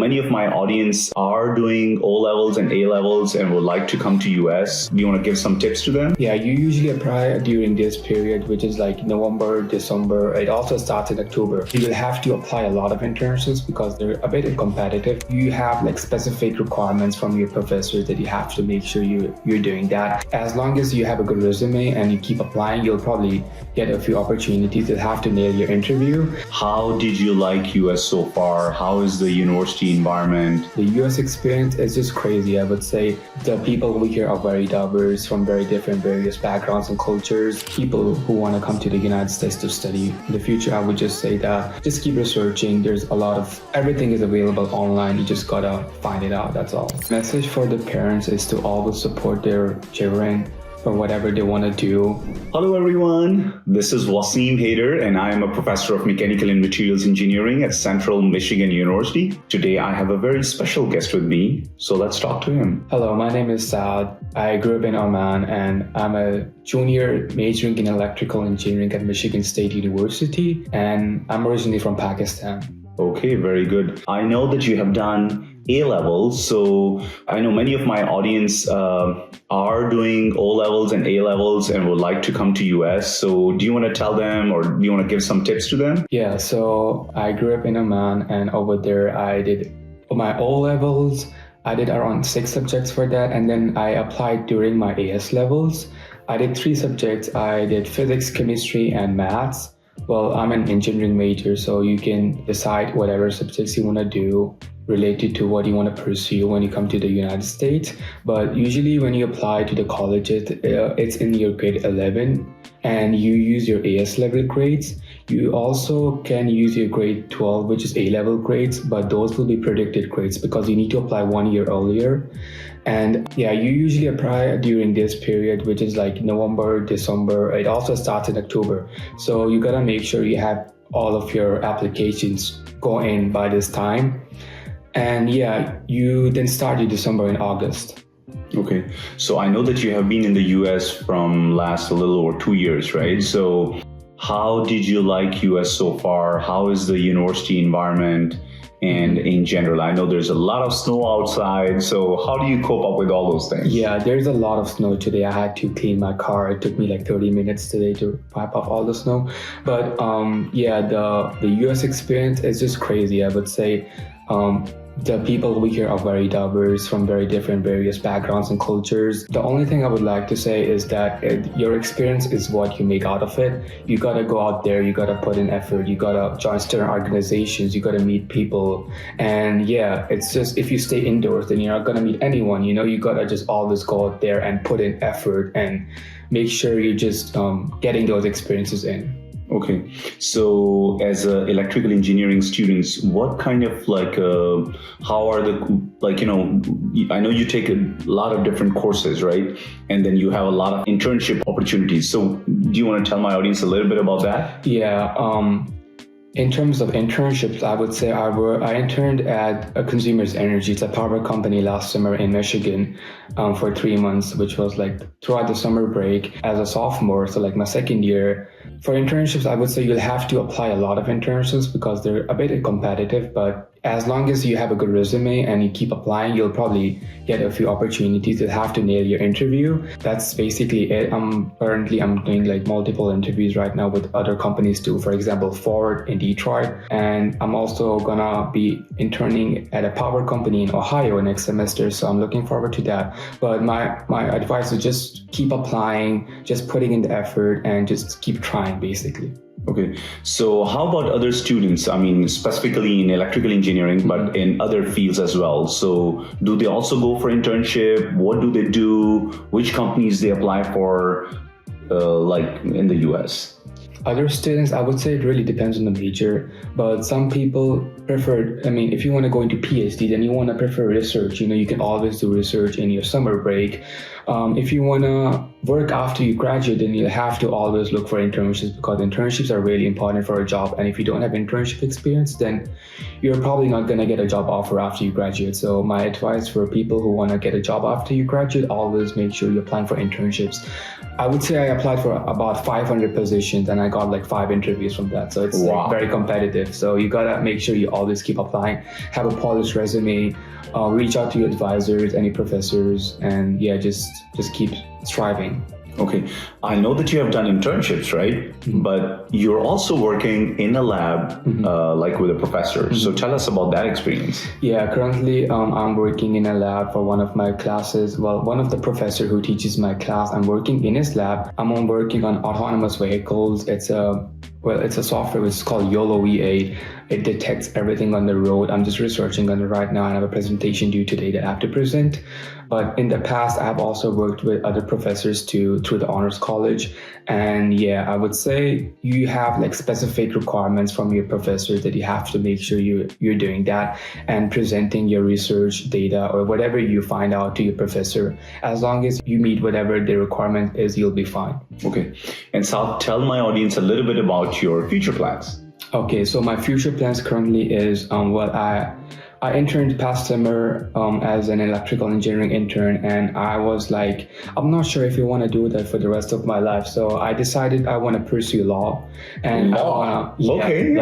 Many of my audience are doing O levels and A levels and would like to come to US. Do you want to give some tips to them? Yeah, you usually apply during this period, which is like November, December. It also starts in October. You will have to apply a lot of internships because they're a bit competitive. You have like specific requirements from your professors that you have to make sure you're doing that. As long as you have a good resume and you keep applying, you'll probably get a few opportunities. You'll have to nail your interview. How did you like US so far? How is the university environment? The US experience is just crazy, I would say. The people over here are very diverse from very different various backgrounds and cultures. People who want to come to the United States to study in the future, I would just say that just keep researching. There's a lot of everything is available online. You just gotta find it out, that's all. Message for the parents is to always support their children for whatever they want to do. Hello everyone, this is Wasim Haider and I am a professor of Mechanical and Materials Engineering at Central Michigan University. Today I have a very special guest with me, so let's talk to him. Hello, my name is Saad. I grew up in Oman and I'm a junior majoring in electrical engineering at Michigan State University, and I'm originally from Pakistan. Okay, very good. I know that you have done A levels, so I know many of my audience are doing O levels and A levels and would like to come to US. So do you want to tell them or do you want to give some tips to them? Yeah, so I grew up in Oman and over there I did my O levels. I did around 6 subjects for that, and then I applied during my AS levels. I did 3 subjects. I did physics, chemistry, and maths. Well, I'm an engineering major, so you can decide whatever subjects you want to do related to what you want to pursue when you come to the United States. But usually when you apply to the colleges, it's in your grade 11 and you use your AS level grades. You also can use your grade 12, which is A-level grades, but those will be predicted grades because you need to apply 1 year earlier. And yeah, you usually apply during this period, which is like November, December. It also starts in October. So you gotta make sure you have all of your applications go in by this time. And yeah, you then start your December in August. Okay, so I know that you have been in the US from last a little over 2 years, right? So how did you like US so far? How is the university environment? And in general, I know there's a lot of snow outside. So how do you cope up with all those things? Yeah, there's a lot of snow today. I had to clean my car. It took me like 30 minutes today to wipe off all the snow. But yeah, the US experience is just crazy, I would say. The people over here are very diverse from very different various backgrounds and cultures. The only thing I would like to say is that your experience is what you make out of it. You gotta go out there, you gotta put in effort, you gotta join certain organizations, you gotta meet people. And yeah, it's just if you stay indoors, then you're not gonna meet anyone. You know, you gotta just always go out there and put in effort and make sure you're just getting those experiences in. Okay, so as electrical engineering students, what kind of how are the, I know you take a lot of different courses, right? And then you have a lot of internship opportunities. So do you want to tell my audience a little bit about that? Yeah, in terms of internships, I would say I interned at a Consumers Energy. It's a power company last summer in Michigan for 3 months, which was like throughout the summer break as a sophomore, so like my second year. For internships, I would say you'll have to apply a lot of internships because they're a bit competitive, but as long as you have a good resume and you keep applying, you'll probably get a few opportunities. You'll have to nail your interview. That's basically it. I'm doing like multiple interviews right now with other companies too. For example, Ford in Detroit. And I'm also gonna be interning at a power company in Ohio next semester. So I'm looking forward to that. But my advice is just keep applying, just putting in the effort and just keep trying basically. Okay, so how about other students? I mean, specifically in electrical engineering, but in other fields as well. So do they also go for internship? What do they do? Which companies they apply for, like in the US? Other students, I would say it really depends on the major, but some people prefer, if you want to go into PhD, then you want to prefer research. You know, you can always do research in your summer break. If you want to work after you graduate, then you have to always look for internships, because internships are really important for a job. And if you don't have internship experience, then you're probably not going to get a job offer after you graduate. So my advice for people who want to get a job after you graduate, always make sure you're applying for internships. I would say I applied for about 500 positions and I got like 5 interviews from that. So it's like very competitive. So you got to make sure you always keep applying, have a polished resume, reach out to your advisors, any professors, and yeah, just keep striving. Okay, I know that you have done internships, right? Mm-hmm. But you're also working in a lab, like with a professor. Mm-hmm. So tell us about that experience. Yeah, currently I'm working in a lab for one of my classes. Well, one of the professor who teaches my class, I'm working in his lab. I'm working on autonomous vehicles. It's a software which is called YOLO V8. It detects everything on the road. I'm just researching on it right now. I have a presentation due today that I have to present. But in the past, I have also worked with other professors through the honors college. And yeah, I would say you have like specific requirements from your professors that you have to make sure you're doing that and presenting your research data or whatever you find out to your professor. As long as you meet whatever the requirement is, you'll be fine. Okay. And so tell my audience a little bit about your future plans. Okay, so my future plans currently is, I interned past summer as an electrical engineering intern, and I was like, I'm not sure if I want to do that for the rest of my life. So I decided I want to pursue law, and law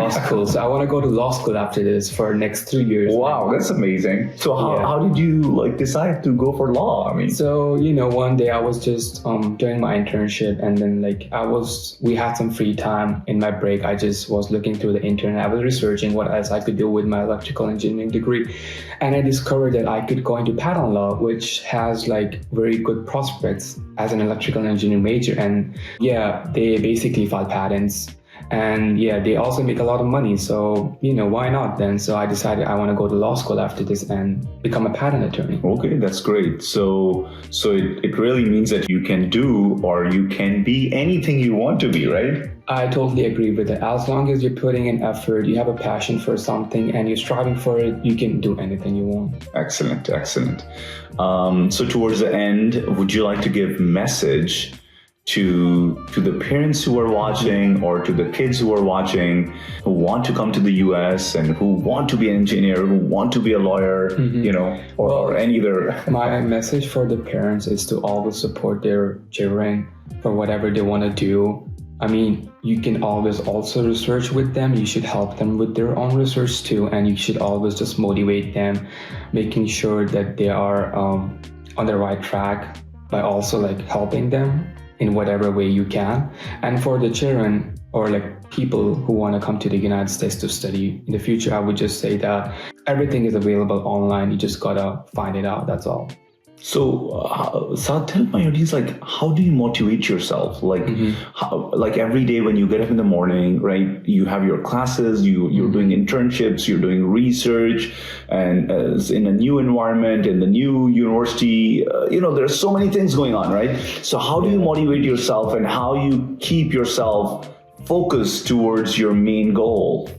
school. So I want to go to law school after this for next 3 years. Wow, that's amazing. So how did you decide to go for law? I mean, so one day I was just doing my internship, and then we had some free time in my break. I just was looking through the internet. I was researching what else I could do with my electrical engineering degree. And I discovered that I could go into patent law, which has very good prospects as an electrical engineering major. And yeah, they basically file patents. And yeah, they also make a lot of money. So, why not then? So I decided I want to go to law school after this and become a patent attorney. Okay, that's great. So it really means that you can do or you can be anything you want to be, right? I totally agree with it. As long as you're putting in effort, you have a passion for something and you're striving for it, you can do anything you want. Excellent. So towards the end, would you like to give a message to the parents who are watching or to the kids who are watching who want to come to the US and who want to be an engineer, who want to be a lawyer, or any other? My message for the parents is to always support their children for whatever they want to do. I mean, you can always also research with them. You should help them with their own research too. And you should always just motivate them, making sure that they are on the right track by also helping them in whatever way you can. And for the children or people who want to come to the United States to study in the future, I would just say that everything is available online. You just gotta find it out, that's all. So, Saad, tell my audience, how do you motivate yourself? Every day when you get up in the morning, right, you have your classes, you're doing internships, you're doing research, and in a new environment, in the new university, there's so many things going on, right? So how do you motivate yourself and how you keep yourself focused towards your main goal?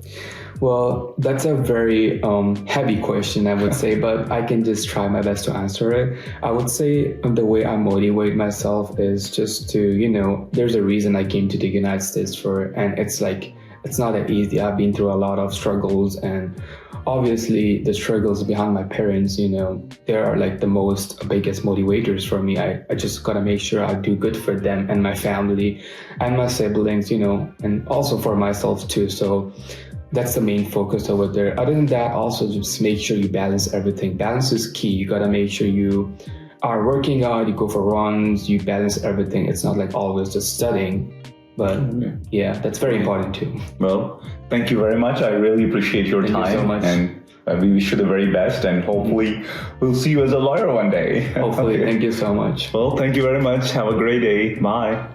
Well, that's a very heavy question, I would say, but I can just try my best to answer it. I would say the way I motivate myself is just to, there's a reason I came to the United States for, and it's not that easy. I've been through a lot of struggles, and obviously the struggles behind my parents, they are the biggest motivators for me. I just gotta make sure I do good for them and my family and my siblings, and also for myself too. So that's the main focus over there. Other than that, also just make sure you balance everything. Balance is key. You gotta make sure you are working out, you go for runs, you balance everything. It's not always just studying. But yeah, that's very important too. Well, thank you very much. I really appreciate your time. Thank you so much. And we wish you the very best, and hopefully we'll see you as a lawyer one day. Hopefully. Okay. Thank you so much. Well, thank you very much. Have a great day. Bye.